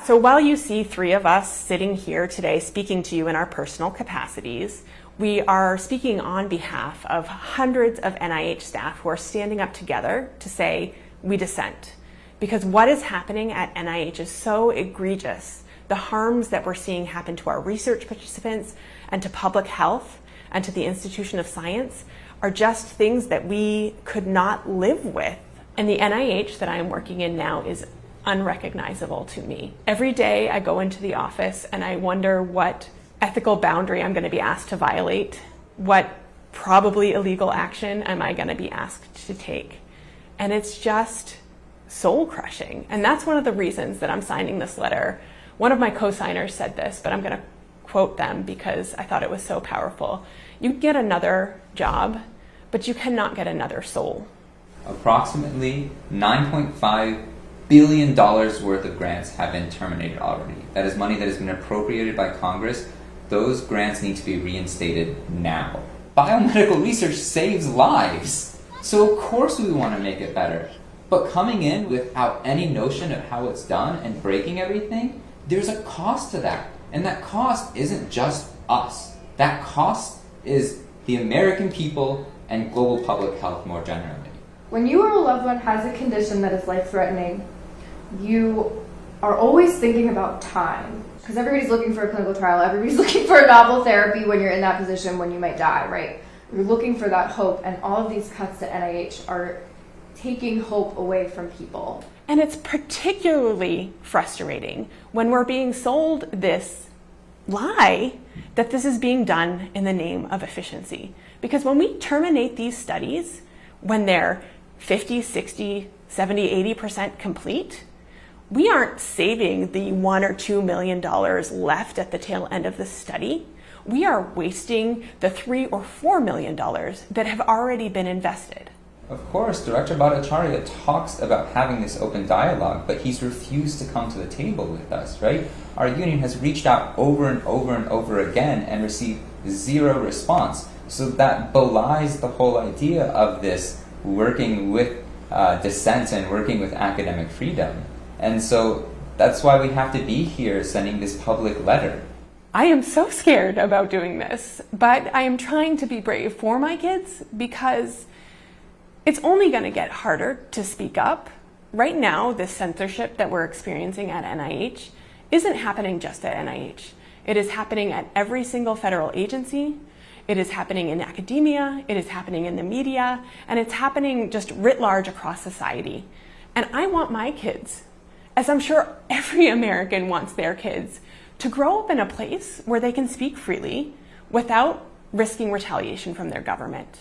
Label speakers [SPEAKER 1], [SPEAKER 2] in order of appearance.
[SPEAKER 1] So while you see three of us sitting here today speaking to you in our personal capacities, we are speaking on behalf of hundreds of NIH staff who are standing up together to say, we dissent. Because what is happening at NIH is so egregious. The harms that we're seeing happen to our research participants and to public health and to the institution of science are just things that we could not live with. And the NIH that I am working in now is unrecognizable to me. Every day I go into the office and I wonder what ethical boundary I'm going to be asked to violate, what probably illegal action am I going to be asked to take. And it's just soul crushing. And that's one of the reasons that I'm signing this letter. One of my co-signers said this, but I'm going to quote them because I thought it was so powerful. You can get another job, but you cannot get another soul.
[SPEAKER 2] Approximately $9.5 billion worth of grants have been terminated already. That is money that has been appropriated by Congress. Those grants need to be reinstated now. Biomedical research saves lives. So of course we want to make it better. But coming in without any notion of how it's done and breaking everything, there's a cost to that. And that cost isn't just us. That cost is the American people and global public health more generally.
[SPEAKER 3] When you or a loved one has a condition that is life-threatening, you are always thinking about time. Because everybody's looking for a clinical trial, everybody's looking for a novel therapy when you're in that position when you might die, right? You're looking for that hope, and all of these cuts to NIH are taking hope away from people.
[SPEAKER 1] And it's particularly frustrating when we're being sold this lie that this is being done in the name of efficiency. Because when we terminate these studies, when they're 50, 60, 70, 80% complete, we aren't saving the $1 or $2 million left at the tail end of the study. We are wasting the $3 or $4 million that have already been invested.
[SPEAKER 2] Of course, Director Bhattacharya talks about having this open dialogue, but he's refused to come to the table with us, right? Our union has reached out over and over and over again and received zero response. So that belies the whole idea of this working with dissent and working with academic freedom. And so that's why we have to be here sending this public letter.
[SPEAKER 1] I am so scared about doing this, but I am trying to be brave for my kids because it's only going to get harder to speak up. Right now, this censorship that we're experiencing at NIH isn't happening just at NIH. It is happening at every single federal agency. It is happening in academia, it is happening in the media, and it's happening just writ large across society. And I want my kids, as I'm sure every American wants their kids, to grow up in a place where they can speak freely without risking retaliation from their government.